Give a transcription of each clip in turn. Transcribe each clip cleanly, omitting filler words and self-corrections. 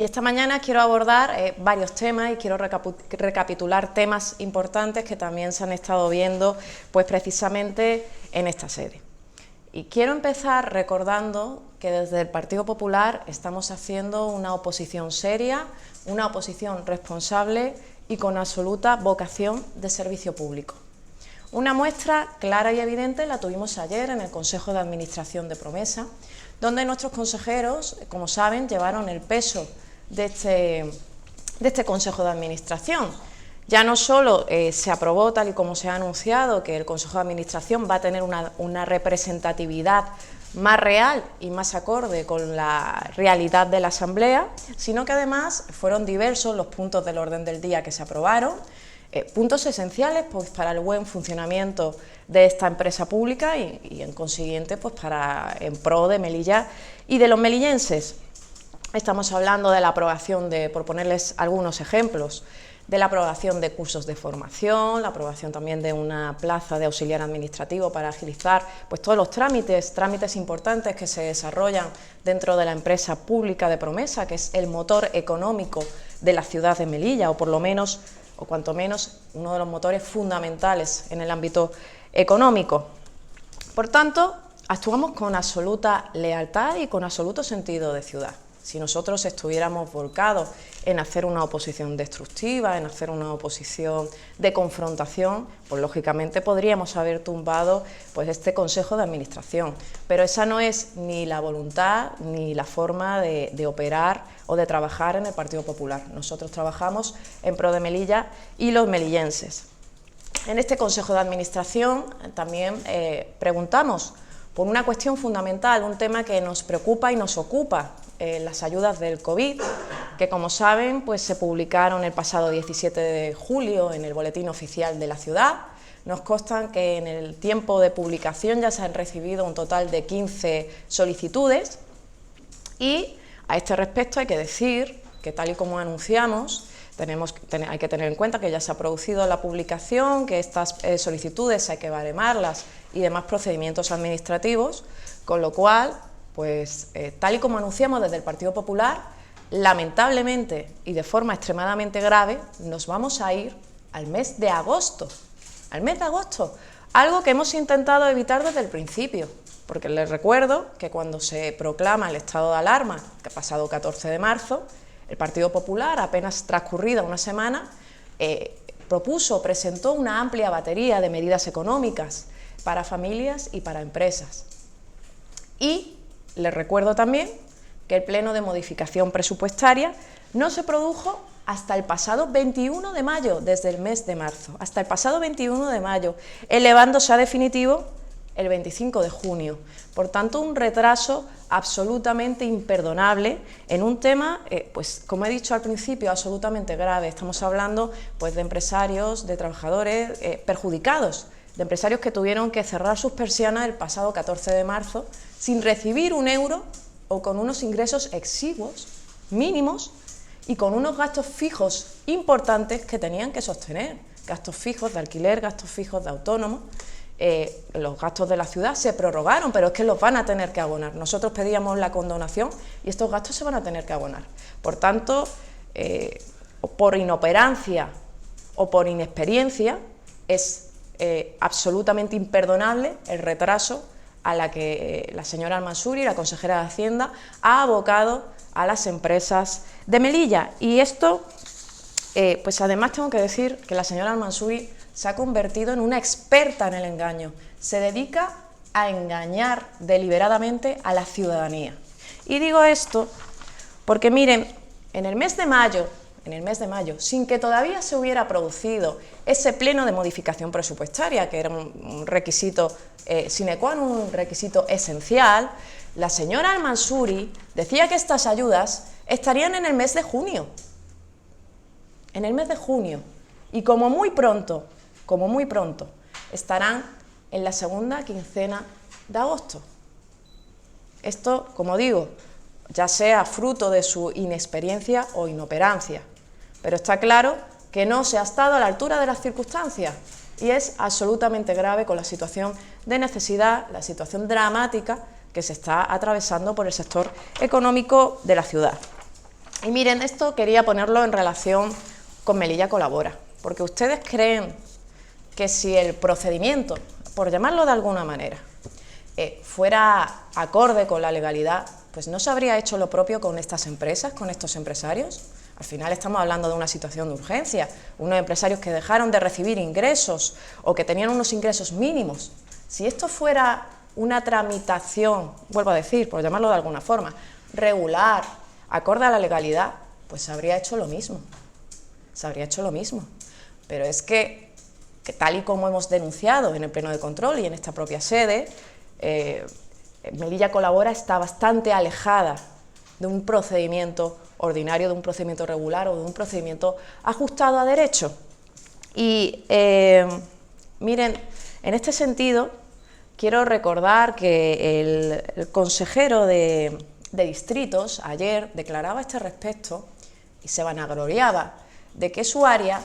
Esta mañana quiero abordar varios temas y quiero recapitular temas importantes que también se han estado viendo pues precisamente en esta sede. Y quiero empezar recordando que desde el Partido Popular estamos haciendo una oposición seria, una oposición responsable y con absoluta vocación de servicio público. Una muestra clara y evidente la tuvimos ayer en el Consejo de Administración de Promesa, donde nuestros consejeros, como saben, llevaron el peso de este Consejo de Administración. Ya no solo se aprobó, tal y como se ha anunciado, que el Consejo de Administración va a tener una representatividad más real y más acorde con la realidad de la Asamblea, sino que además fueron diversos los puntos del orden del día que se aprobaron, puntos esenciales pues, para el buen funcionamiento de esta empresa pública y en consiguiente pues, en pro de Melilla y de los melillenses. Estamos hablando de la aprobación por ponerles algunos ejemplos, de la aprobación de cursos de formación, la aprobación también de una plaza de auxiliar administrativo para agilizar pues, todos los trámites importantes que se desarrollan dentro de la empresa pública de Promesa, que es el motor económico de la ciudad de Melilla, o por lo menos, o cuanto menos, uno de los motores fundamentales en el ámbito económico. Por tanto, actuamos con absoluta lealtad y con absoluto sentido de ciudad. Si nosotros estuviéramos volcados en hacer una oposición destructiva, en hacer una oposición de confrontación, pues lógicamente podríamos haber tumbado pues, este Consejo de Administración. Pero esa no es ni la voluntad ni la forma de operar o de trabajar en el Partido Popular. Nosotros trabajamos en pro de Melilla y los melillenses. En este Consejo de Administración también preguntamos por una cuestión fundamental, un tema que nos preocupa y nos ocupa, las ayudas del COVID, que como saben pues se publicaron el pasado 17 de julio en el Boletín Oficial de la ciudad. Nos constan que en el tiempo de publicación ya se han recibido un total de 15 solicitudes y a este respecto hay que decir que tal y como anunciamos, hay que tener en cuenta que ya se ha producido la publicación, que estas solicitudes hay que baremarlas y demás procedimientos administrativos, con lo cual pues tal y como anunciamos desde el Partido Popular, lamentablemente y de forma extremadamente grave, nos vamos a ir al mes de agosto. Al mes de agosto, algo que hemos intentado evitar desde el principio, porque les recuerdo que cuando se proclama el estado de alarma, que ha pasado 14 de marzo, el Partido Popular, apenas transcurrida una semana, presentó una amplia batería de medidas económicas para familias y para empresas. Y les recuerdo también que el pleno de modificación presupuestaria no se produjo hasta el pasado 21 de mayo, desde el mes de marzo, hasta el pasado 21 de mayo, elevándose a definitivo el 25 de junio. Por tanto, un retraso absolutamente imperdonable en un tema, pues como he dicho al principio, absolutamente grave. Estamos hablando pues, de empresarios, de trabajadores perjudicados, de empresarios que tuvieron que cerrar sus persianas el pasado 14 de marzo sin recibir un euro o con unos ingresos exiguos, mínimos, y con unos gastos fijos importantes que tenían que sostener, gastos fijos de alquiler, gastos fijos de autónomos. Los gastos de la ciudad se prorrogaron, pero es que los van a tener que abonar. Nosotros pedíamos la condonación y estos gastos se van a tener que abonar. Por tanto, por inoperancia o por inexperiencia, es absolutamente imperdonable el retraso a la que la señora Al-Mansuri, la consejera de Hacienda, ha abocado a las empresas de Melilla. Y esto, pues además tengo que decir que la señora Al-Mansuri se ha convertido en una experta en el engaño. Se dedica a engañar deliberadamente a la ciudadanía. Y digo esto porque, miren, en el mes de mayo, sin que todavía se hubiera producido ese pleno de modificación presupuestaria, que era un requisito sine qua non, un requisito esencial, la señora Al-Mansuri decía que estas ayudas estarían en el mes de junio. En el mes de junio. Y como muy pronto, estarán en la segunda quincena de agosto. Esto, como digo, ya sea fruto de su inexperiencia o inoperancia, pero está claro que no se ha estado a la altura de las circunstancias y es absolutamente grave con la situación de necesidad, la situación dramática que se está atravesando por el sector económico de la ciudad. Y miren, esto quería ponerlo en relación con Melilla Colabora, porque ustedes creen que si el procedimiento, por llamarlo de alguna manera, fuera acorde con la legalidad, pues no se habría hecho lo propio con estas empresas, con estos empresarios. Al final estamos hablando de una situación de urgencia, unos empresarios que dejaron de recibir ingresos o que tenían unos ingresos mínimos. Si esto fuera una tramitación, vuelvo a decir, por llamarlo de alguna forma, regular, acorde a la legalidad, pues se habría hecho lo mismo. Se habría hecho lo mismo. Pero es que tal y como hemos denunciado en el Pleno de Control y en esta propia sede, Melilla Colabora está bastante alejada de un procedimiento ordinario, de un procedimiento regular o de un procedimiento ajustado a derecho. Y miren, en este sentido, quiero recordar que el consejero de distritos ayer declaraba a este respecto y se vanagloriaba de que su área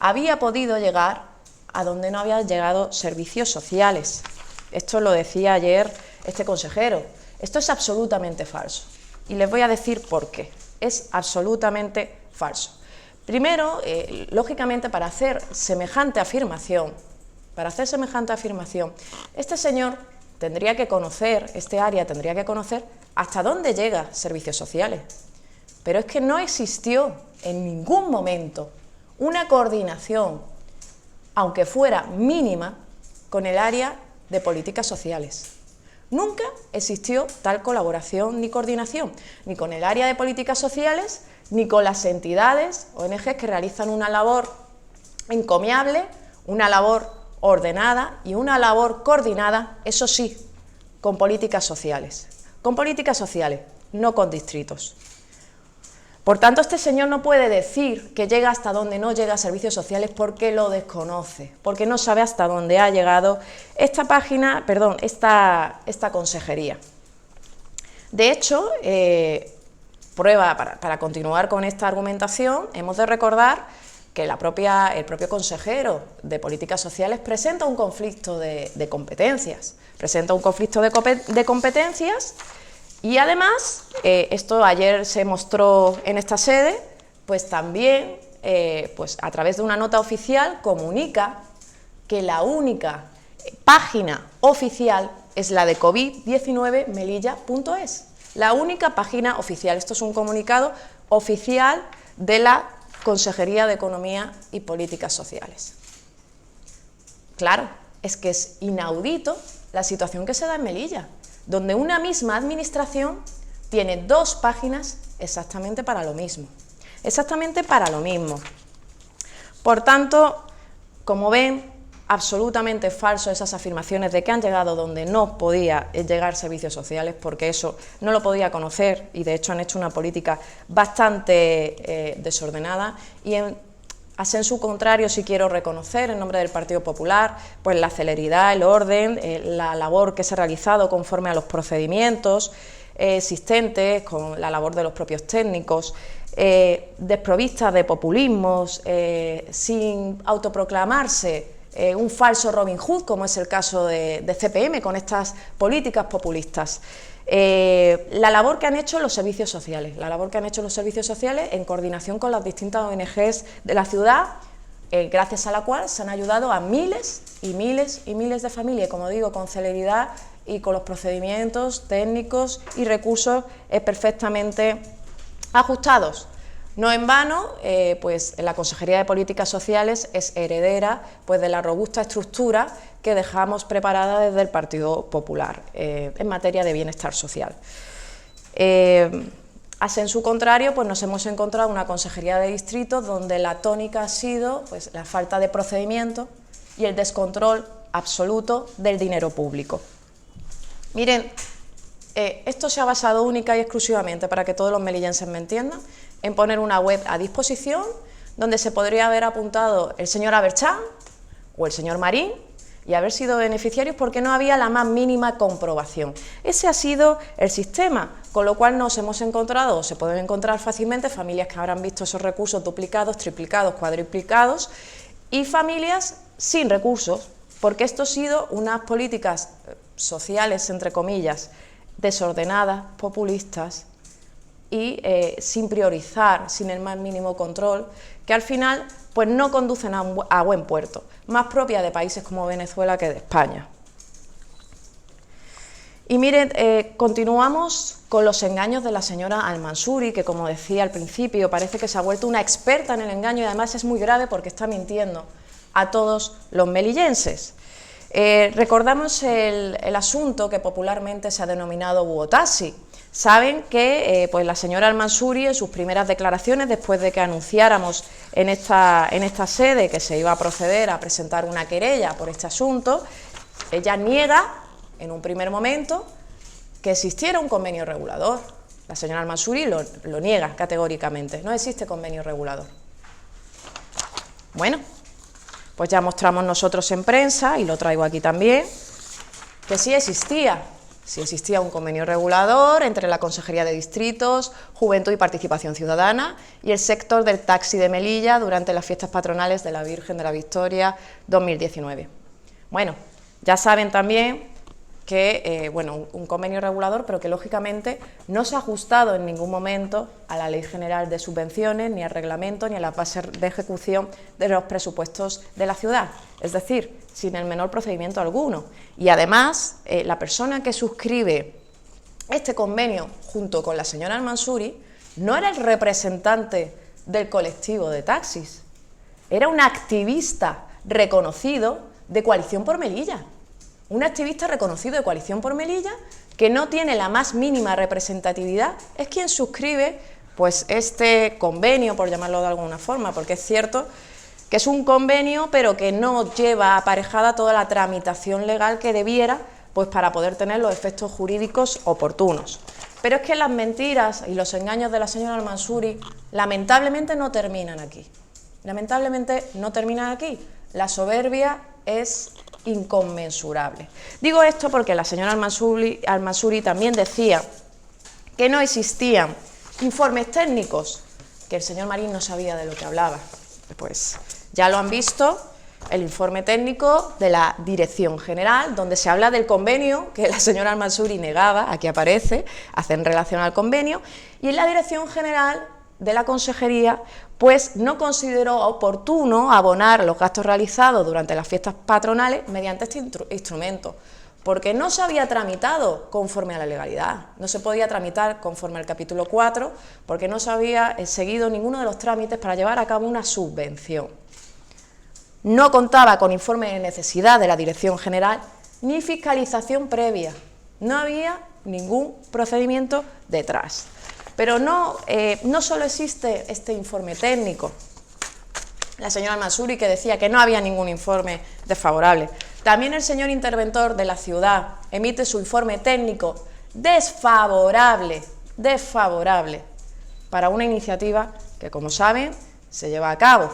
había podido llegar a donde no habían llegado servicios sociales. Esto lo decía ayer este consejero. Esto es absolutamente falso. Y les voy a decir por qué. Es absolutamente falso. Primero, lógicamente, para hacer semejante afirmación, este señor tendría que conocer, este área tendría que conocer hasta dónde llega servicios sociales. Pero es que no existió en ningún momento una coordinación, aunque fuera mínima, con el área de políticas sociales. Nunca existió tal colaboración ni coordinación, ni con el área de políticas sociales, ni con las entidades, ONGs, que realizan una labor encomiable, una labor ordenada y una labor coordinada, eso sí, con políticas sociales. Con políticas sociales, no con distritos. Por tanto, este señor no puede decir que llega hasta donde no llega a servicios sociales porque lo desconoce, porque no sabe hasta dónde ha llegado esta consejería. De hecho, para continuar con esta argumentación, hemos de recordar que el propio consejero de Políticas Sociales presenta un conflicto de competencias. Y además, esto ayer se mostró en esta sede, pues también a través de una nota oficial comunica que la única página oficial es la de covid19melilla.es. La única página oficial. Esto es un comunicado oficial de la Consejería de Economía y Políticas Sociales. Claro, es que es inaudito la situación que se da en Melilla, donde una misma administración tiene dos páginas exactamente para lo mismo. Por tanto, como ven, absolutamente falso esas afirmaciones de que han llegado donde no podía llegar servicios sociales, porque eso no lo podía conocer y de hecho han hecho una política bastante desordenada. Y a sensu contrario, sí quiero reconocer en nombre del Partido Popular pues la celeridad, el orden, la labor que se ha realizado conforme a los procedimientos existentes, con la labor de los propios técnicos, desprovistas de populismos, sin autoproclamarse un falso Robin Hood, como es el caso de CPM, con estas políticas populistas. La labor que han hecho los servicios sociales, en coordinación con las distintas ONGs de la ciudad, gracias a la cual se han ayudado a miles y miles y miles de familias, como digo, con celeridad y con los procedimientos técnicos y recursos perfectamente ajustados. No en vano, pues la Consejería de Políticas Sociales es heredera pues, de la robusta estructura que dejamos preparada desde el Partido Popular en materia de bienestar social. A sensu contrario, pues nos hemos encontrado una Consejería de Distritos donde la tónica ha sido pues, la falta de procedimiento y el descontrol absoluto del dinero público. Miren, esto se ha basado única y exclusivamente, para que todos los melillenses me entiendan, en poner una web a disposición donde se podría haber apuntado el señor Aberchán o el señor Marín y haber sido beneficiarios porque no había la más mínima comprobación. Ese ha sido el sistema, con lo cual nos hemos encontrado, o se pueden encontrar fácilmente, familias que habrán visto esos recursos duplicados, triplicados, cuadriplicados y familias sin recursos, porque esto ha sido unas políticas sociales, entre comillas, desordenadas, populistas, y sin priorizar, sin el más mínimo control, que al final pues no conducen a buen puerto, más propia de países como Venezuela que de España. Y miren, continuamos con los engaños de la señora Al-Mansuri, que como decía al principio, parece que se ha vuelto una experta en el engaño y además es muy grave porque está mintiendo a todos los melillenses. Recordamos el asunto que popularmente se ha denominado Buotassi. Saben que pues la señora Al-Mansuri, en sus primeras declaraciones, después de que anunciáramos en esta sede que se iba a proceder a presentar una querella por este asunto, ella niega en un primer momento que existiera un convenio regulador. La señora Al-Mansuri lo niega categóricamente, no existe convenio regulador. Bueno, pues ya mostramos nosotros en prensa, y lo traigo aquí también, que sí existía un convenio regulador entre la Consejería de Distritos, Juventud y Participación Ciudadana y el sector del taxi de Melilla durante las fiestas patronales de la Virgen de la Victoria 2019. Bueno, ya saben también que, un convenio regulador, pero que lógicamente no se ha ajustado en ningún momento a la Ley General de Subvenciones, ni al reglamento, ni a las bases de ejecución de los presupuestos de la ciudad, es decir, sin el menor procedimiento alguno. Y además, la persona que suscribe este convenio junto con la señora Al-Mansuri no era el representante del colectivo de taxis, era un activista reconocido de Coalición por Melilla. Un activista reconocido de Coalición por Melilla que no tiene la más mínima representatividad, es quien suscribe pues este convenio, por llamarlo de alguna forma, porque es cierto que es un convenio pero que no lleva aparejada toda la tramitación legal que debiera pues para poder tener los efectos jurídicos oportunos. Pero es que las mentiras y los engaños de la señora Al-Mansuri lamentablemente no terminan aquí. Lamentablemente no terminan aquí. La soberbia es inconmensurable. Digo esto porque la señora Al-Mansuri también decía que no existían informes técnicos, que el señor Marín no sabía de lo que hablaba. Pues ya lo han visto, el informe técnico de la Dirección General, donde se habla del convenio que la señora Al-Mansuri negaba, aquí aparece, hace en relación al convenio, y en la Dirección General de la Consejería pues no consideró oportuno abonar los gastos realizados durante las fiestas patronales mediante este instrumento, porque no se había tramitado conforme a la legalidad, no se podía tramitar conforme al capítulo 4, porque no se había seguido ninguno de los trámites para llevar a cabo una subvención. No contaba con informe de necesidad de la Dirección General ni fiscalización previa, no había ningún procedimiento detrás. Pero no solo existe este informe técnico, la señora Al-Mansuri que decía que no había ningún informe desfavorable, también el señor interventor de la ciudad emite su informe técnico desfavorable para una iniciativa que, como saben, se lleva a cabo.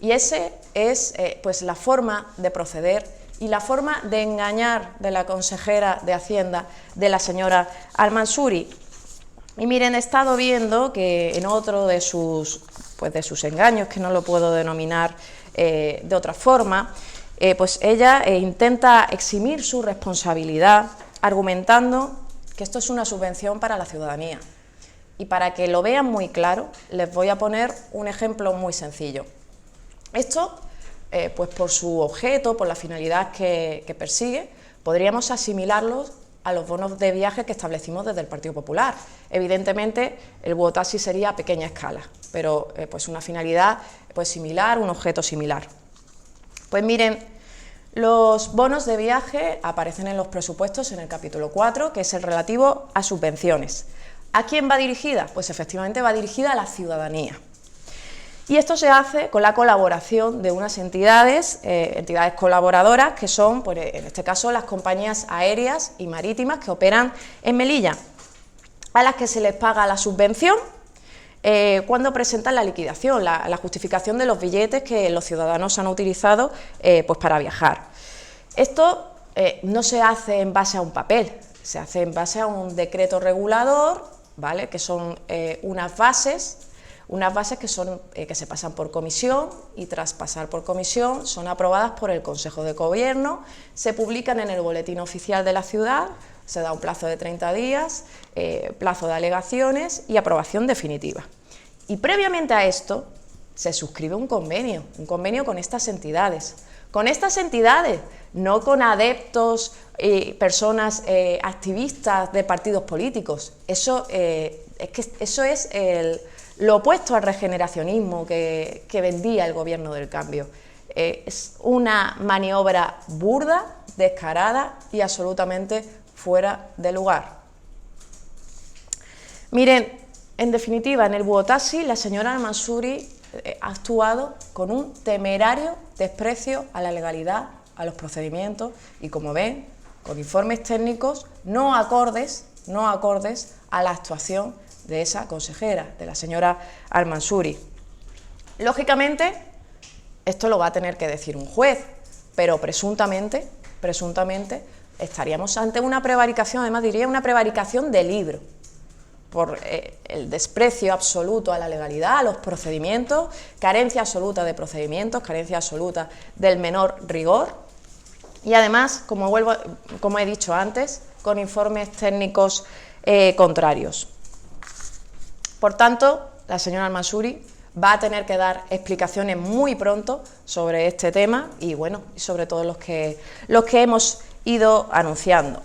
Y ese es pues la forma de proceder y la forma de engañar de la consejera de Hacienda, de la señora Al-Mansuri. Y miren, he estado viendo que en otro de sus engaños, que no lo puedo denominar de otra forma, pues ella intenta eximir su responsabilidad argumentando que esto es una subvención para la ciudadanía. Y para que lo vean muy claro, les voy a poner un ejemplo muy sencillo. Esto, pues por su objeto, por la finalidad que persigue, podríamos asimilarlo a los bonos de viaje que establecimos desde el Partido Popular. Evidentemente, el Buotassi sería a pequeña escala, pero pues una finalidad pues similar, un objeto similar. Pues miren, los bonos de viaje aparecen en los presupuestos en el capítulo 4, que es el relativo a subvenciones. ¿A quién va dirigida? Pues efectivamente va dirigida a la ciudadanía. Y esto se hace con la colaboración de unas entidades colaboradoras que son, pues, en este caso, las compañías aéreas y marítimas que operan en Melilla, a las que se les paga la subvención cuando presentan la liquidación, la justificación de los billetes que los ciudadanos han utilizado pues para viajar. Esto no se hace en base a un papel, se hace en base a un decreto regulador, ¿vale?, que son unas bases Unas bases que se pasan por comisión y tras pasar por comisión son aprobadas por el Consejo de Gobierno, se publican en el Boletín Oficial de la ciudad, se da un plazo de 30 días, plazo de alegaciones y aprobación definitiva. Y previamente a esto se suscribe un convenio con estas entidades. Con estas entidades, no con adeptos y personas activistas de partidos políticos. Eso es lo opuesto al regeneracionismo que vendía el Gobierno del Cambio. Es una maniobra burda, descarada y absolutamente fuera de lugar. Miren, en definitiva, en el Buotassi la señora Al-Mansuri ha actuado con un temerario desprecio a la legalidad, a los procedimientos y, como ven, con informes técnicos no acordes a la actuación de esa consejera, de la señora Al-Mansuri. Lógicamente, esto lo va a tener que decir un juez, pero presuntamente estaríamos ante una prevaricación, además diría una prevaricación de libro, por el desprecio absoluto a la legalidad, a los procedimientos, carencia absoluta de procedimientos, carencia absoluta del menor rigor y además, como he dicho antes, con informes técnicos contrarios. Por tanto, la señora Al-Mansuri va a tener que dar explicaciones muy pronto sobre este tema y, bueno, sobre todo los que hemos ido anunciando.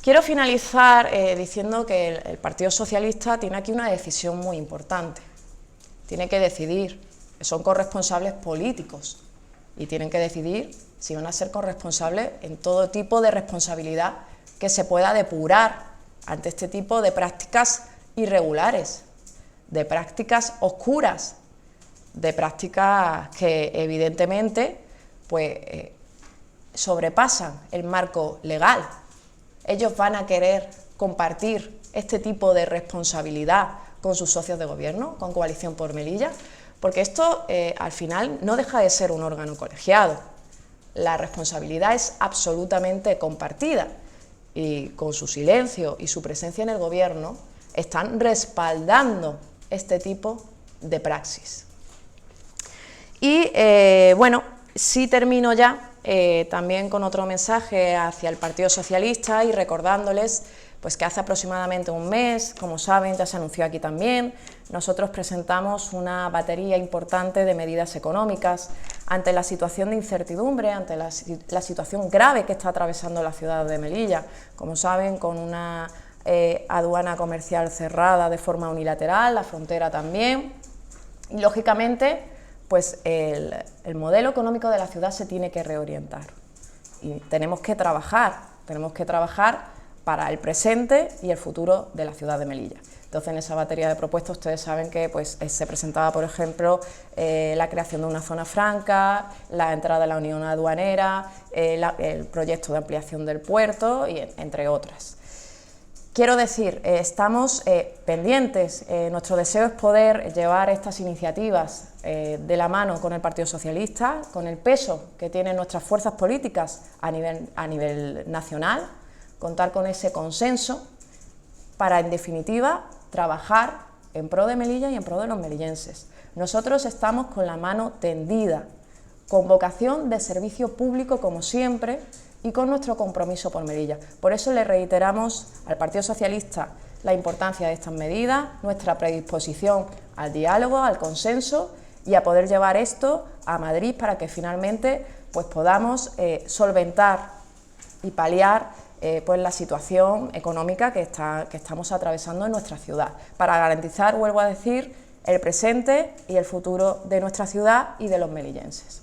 Quiero finalizar diciendo que el Partido Socialista tiene aquí una decisión muy importante. Tiene que decidir, son corresponsables políticos y tienen que decidir si van a ser corresponsables en todo tipo de responsabilidad que se pueda depurar ante este tipo de prácticas irregulares, de prácticas oscuras, de prácticas que evidentemente sobrepasan el marco legal. Ellos van a querer compartir este tipo de responsabilidad con sus socios de gobierno, con Coalición por Melilla, porque esto al final no deja de ser un órgano colegiado. La responsabilidad es absolutamente compartida y con su silencio y su presencia en el gobierno están respaldando este tipo de praxis. Y bueno, sí termino ya también con otro mensaje hacia el Partido Socialista y recordándoles pues que hace aproximadamente un mes, como saben, ya se anunció aquí también, nosotros presentamos una batería importante de medidas económicas ante la situación de incertidumbre, ante la situación grave que está atravesando la ciudad de Melilla, como saben, con una aduana comercial cerrada de forma unilateral, la frontera también, y lógicamente pues el modelo económico de la ciudad se tiene que reorientar y tenemos que trabajar para el presente y el futuro de la ciudad de Melilla. Entonces, en esa batería de propuestas ustedes saben que pues, se presentaba, por ejemplo, la creación de una zona franca, la entrada a la unión aduanera, el proyecto de ampliación del puerto, y entre otras. Quiero decir, estamos pendientes, nuestro deseo es poder llevar estas iniciativas de la mano con el Partido Socialista, con el peso que tienen nuestras fuerzas políticas a nivel nacional, contar con ese consenso para, en definitiva, trabajar en pro de Melilla y en pro de los melillenses. Nosotros estamos con la mano tendida, con vocación de servicio público como siempre, y con nuestro compromiso por Melilla. Por eso le reiteramos al Partido Socialista la importancia de estas medidas, nuestra predisposición al diálogo, al consenso y a poder llevar esto a Madrid para que finalmente pues, podamos solventar y paliar pues, la situación económica que estamos atravesando en nuestra ciudad, para garantizar, vuelvo a decir, el presente y el futuro de nuestra ciudad y de los melillenses.